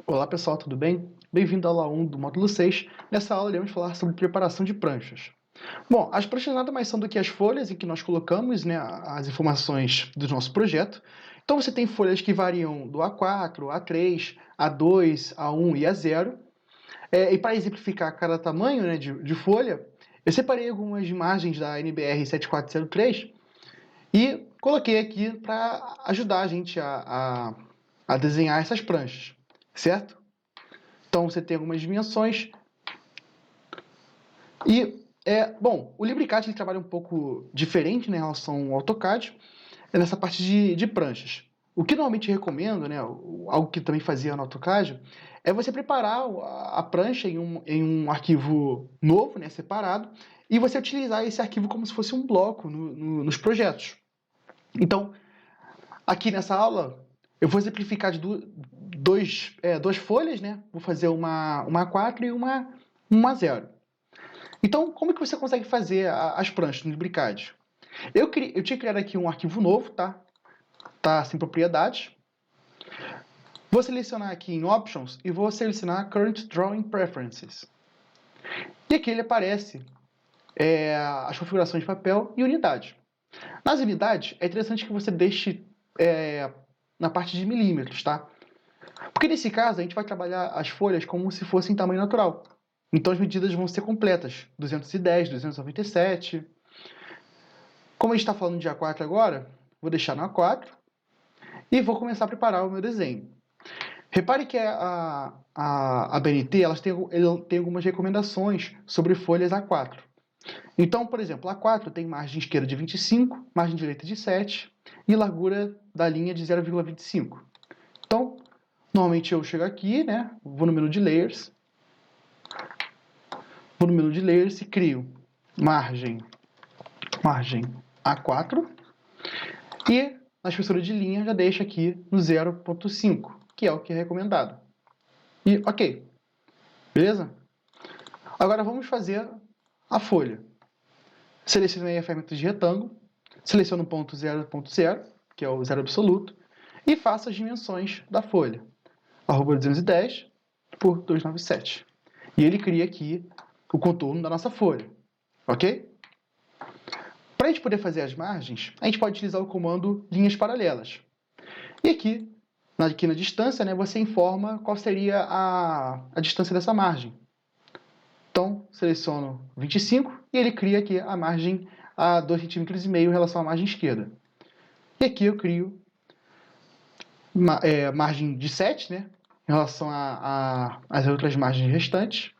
Olá pessoal, tudo bem? Bem-vindo à aula 1 do módulo 6. Nessa aula iremos falar sobre preparação de pranchas. Bom, as pranchas nada mais são do que as folhas em que nós colocamos, né, as informações do nosso projeto. Então você tem folhas que variam do A4, A3, A2, A1 e A0. E para exemplificar cada tamanho, né, de folha, eu separei algumas imagens da NBR 7403 e coloquei aqui para ajudar a gente a desenhar essas pranchas, certo? Então você tem algumas dimensões. Bom, o LibreCAD ele trabalha um pouco diferente, né, em relação ao AutoCAD, nessa parte de pranchas. O que normalmente recomendo, né, algo que também fazia no AutoCAD, é você preparar a prancha em um arquivo novo, né, separado, e você utilizar esse arquivo como se fosse um bloco nos projetos. Então, aqui nessa aula, eu vou exemplificar de duas folhas, né? Vou fazer uma A4 e uma A0. Então, como é que você consegue fazer as pranchas no LibreCAD? Eu tinha criado aqui um arquivo novo, tá? Tá sem propriedades. Vou selecionar aqui em Options e vou selecionar Current Drawing Preferences. E aqui ele aparece as configurações de papel e unidade. Nas unidades, é interessante que você deixe na parte de milímetros, tá? Porque nesse caso, a gente vai trabalhar as folhas como se fossem em tamanho natural. Então as medidas vão ser completas, 210, 297. Como a gente está falando de A4 agora, vou deixar no A4 e vou começar a preparar o meu desenho. Repare que a BNT ela tem algumas recomendações sobre folhas A4. Então, por exemplo, A4 tem margem esquerda de 25, margem direita de 7 e largura da linha de 0,25. Então, normalmente eu chego aqui, né, vou no menu de Layers, e crio margem A4 e na espessura de linha já deixo aqui no 0,5, que é o que é recomendado. E ok, beleza? Agora vamos fazer a folha. Selecionei a ferramenta de retângulo, seleciono o ponto 0,0, que é o zero absoluto, e faço as dimensões da folha. Arroba 210 por 297. E ele cria aqui o contorno da nossa folha, ok? Para a gente poder fazer as margens, a gente pode utilizar o comando linhas paralelas. E aqui na distância, né, você informa qual seria a distância dessa margem. Então, seleciono 25 e ele cria aqui a margem a 2,5 cm em relação à margem esquerda. E aqui eu crio margem de 7, né, em relação às outras margens restantes.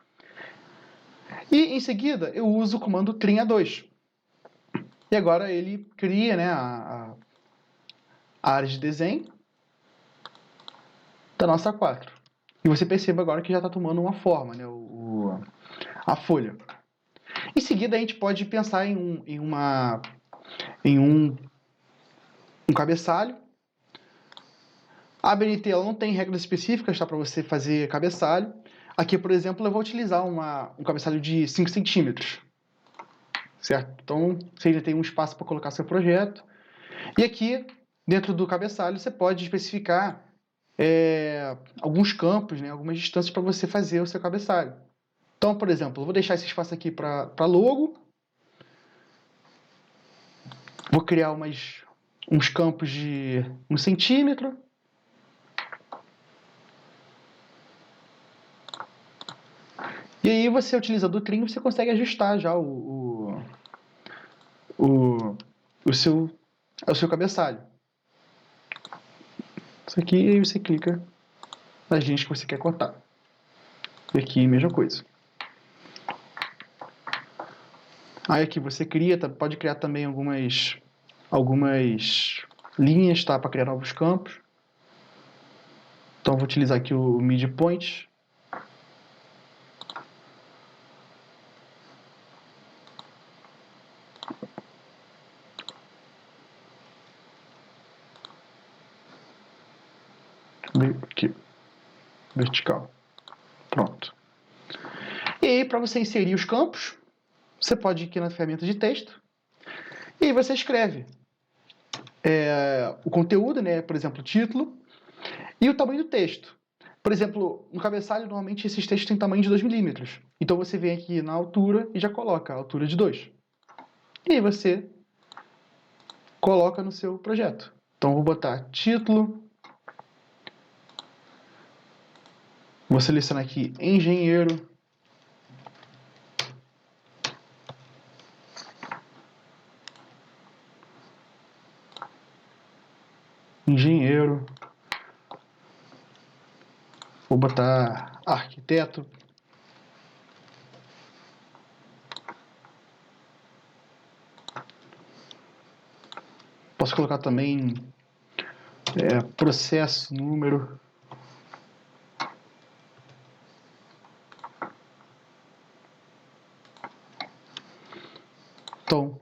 E em seguida eu uso o comando trim-A2. E agora ele cria, né, a área de desenho da nossa A4. E você percebe agora que já está tomando uma forma, né, a folha. Em seguida, a gente pode pensar em um cabeçalho. A ABNT ela não tem regras específicas tá, para você fazer cabeçalho. Aqui, por exemplo, eu vou utilizar um cabeçalho de 5 centímetros. Certo? Então, você ainda tem um espaço para colocar seu projeto. E aqui, dentro do cabeçalho, você pode especificar alguns campos, né, algumas distâncias para você fazer o seu cabeçalho. Então, por exemplo, eu vou deixar esse espaço aqui para logo. Vou criar uns campos de 1 centímetro. E aí você, utilizando o trim, você consegue ajustar já o, o seu cabeçalho. Isso aqui, e aí você clica nas linhas que você quer cortar. E aqui, mesma coisa. Aí aqui você pode criar também algumas linhas, tá, para criar novos campos. Então vou utilizar aqui o midpoint. Aqui, vertical. Pronto. E aí, para você inserir os campos, você pode ir aqui na ferramenta de texto e aí você escreve o conteúdo, né, por exemplo, o título, e o tamanho do texto. Por exemplo, no cabeçalho, normalmente esses textos têm tamanho de 2 milímetros. Então você vem aqui na altura e já coloca a altura de 2. E aí você coloca no seu projeto. Então vou botar título. Vou selecionar aqui engenheiro. Engenheiro. Vou botar arquiteto. Posso colocar também processo, número. Então,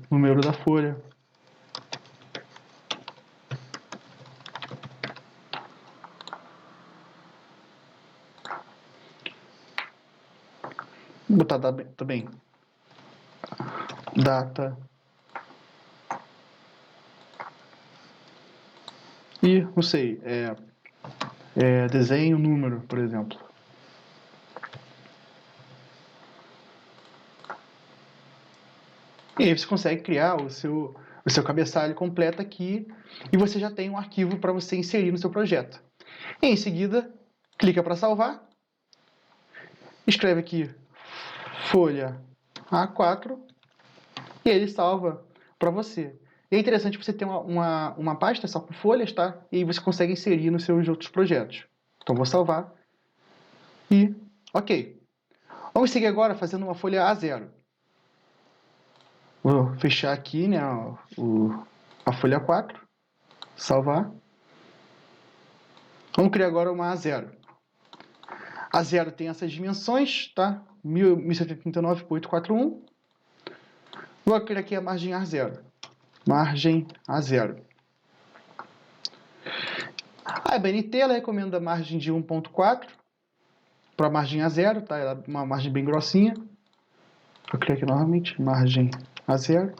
número da folha. Vou botar também data. E, não sei, desenho, número, por exemplo. E aí você consegue criar o seu cabeçalho completo aqui e você já tem um arquivo para você inserir no seu projeto. E em seguida, clica para salvar, escreve aqui folha A4 e ele salva para você. E é interessante você ter uma pasta só com folhas, tá? E aí você consegue inserir nos seus outros projetos. Então vou salvar e ok. Vamos seguir agora fazendo uma folha A0. Vou fechar aqui, né, a folha 4, salvar. Vamos criar agora uma A0. A0 tem essas dimensões, tá? 1079 por 841. Vou criar aqui a margem A0. Margem A0. A BNT ela recomenda a margem de 1.4 para a margem A0, tá? Ela é uma margem bem grossinha. Vou criar aqui novamente, margem A0.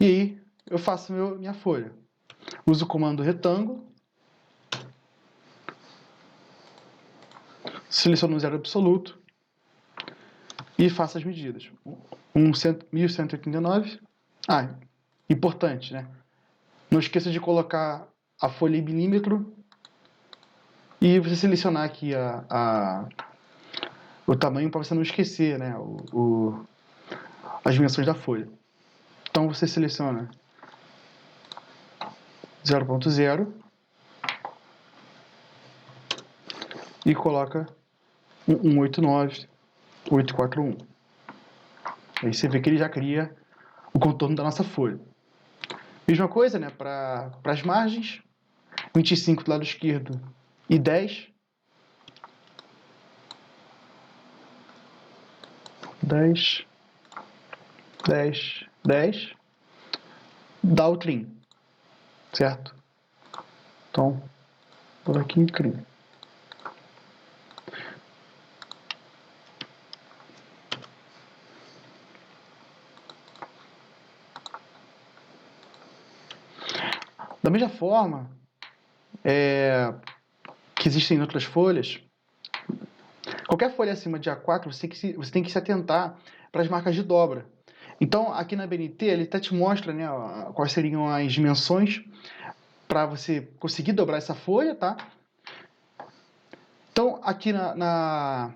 E aí eu faço minha folha. Uso o comando retângulo. Seleciono o zero absoluto. E faço as medidas. 1189. Importante, né? Não esqueça de colocar a folha em milímetro. E você selecionar aqui o tamanho para você não esquecer, né? As dimensões da folha. Então você seleciona 0.0 e coloca 189.841. Aí você vê que ele já cria o contorno da nossa folha. Mesma coisa, né? Para as margens, 25 do lado esquerdo e 10. 10, 10, 10. Dá o trim, certo? Então, por aqui, trim. Da mesma forma que existem outras folhas, qualquer folha acima de A4, você tem que se atentar para as marcas de dobra. Então, aqui na BNT, ele até te mostra, né, quais seriam as dimensões para você conseguir dobrar essa folha, tá? Então, aqui na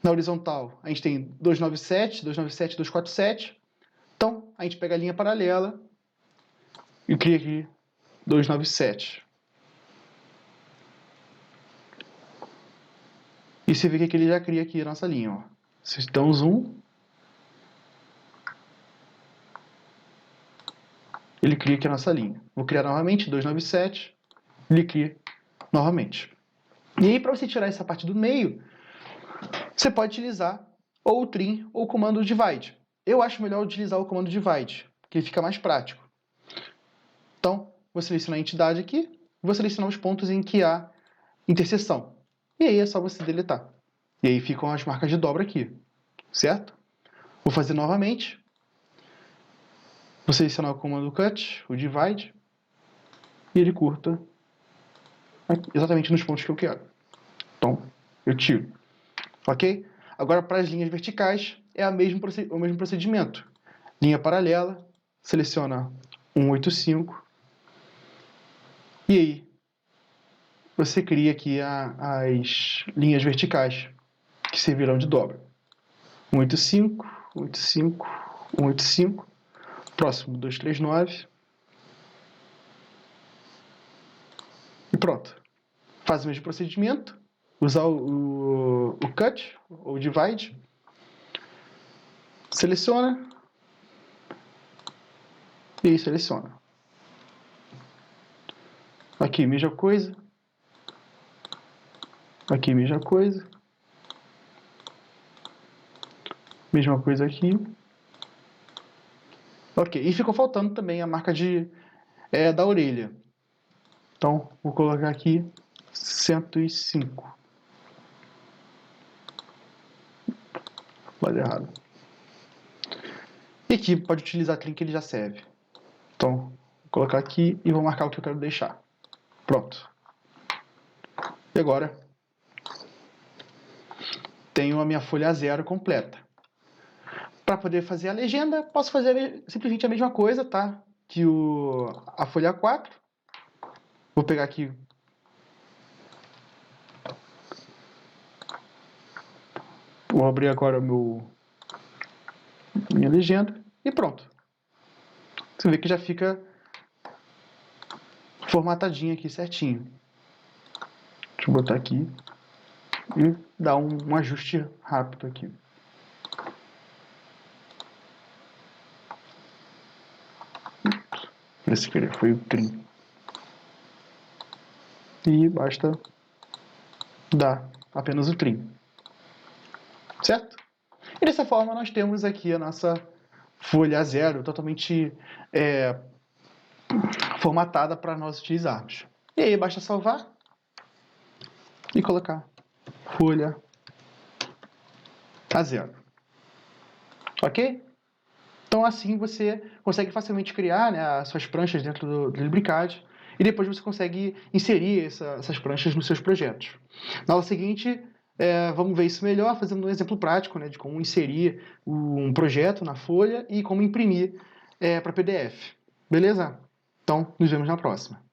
horizontal, a gente tem 297, 297, 247. Então, a gente pega a linha paralela e cria aqui 297. E você vê que ele já cria aqui a nossa linha. Ó. Vocês dão um zoom. Ele cria aqui a nossa linha. Vou criar novamente 297. Ele cria novamente. E aí, para você tirar essa parte do meio, você pode utilizar ou o trim ou o comando divide. Eu acho melhor utilizar o comando divide, porque ele fica mais prático. Então, vou selecionar a entidade aqui, vou selecionar os pontos em que há interseção. E aí é só você deletar. E aí ficam as marcas de dobra aqui, certo? Vou fazer novamente. Vou selecionar o comando cut, o divide. e ele curta exatamente nos pontos que eu quero. Então, eu tiro. Ok? Agora, para as linhas verticais, é o mesmo procedimento. Linha paralela, seleciona 185, e aí você cria aqui as linhas verticais, que servirão de dobra. 185, 185, 185, próximo 239, e pronto. Faz o mesmo procedimento, usar o cut, ou divide, seleciona, e aí seleciona. Aqui, mesma coisa. Aqui, mesma coisa. Mesma coisa aqui. Ok, e ficou faltando também a marca da orelha. Então, vou colocar aqui 105. Lado errado. E aqui pode utilizar a trim que ele já serve. Então, vou colocar aqui e vou marcar o que eu quero deixar. Pronto. E agora, tenho a minha folha 0 completa. Para poder fazer a legenda, posso fazer simplesmente a mesma coisa, tá? Que a folha 4. Vou pegar aqui. Vou abrir agora minha legenda e pronto. Você vê que já fica formatadinho aqui certinho. Deixa eu botar aqui e dar um ajuste rápido aqui. Esse aqui foi o trim. E basta dar apenas o trim. Certo? E dessa forma nós temos aqui a nossa folha 0 totalmente formatada para nós utilizarmos. E aí basta salvar e colocar folha A0. Ok? Então assim você consegue facilmente criar, né, as suas pranchas dentro do LibreCAD e depois você consegue inserir essas pranchas nos seus projetos. Na aula seguinte, vamos ver isso melhor, fazendo um exemplo prático, né, de como inserir um projeto na folha e como imprimir para PDF. Beleza? Então, nos vemos na próxima.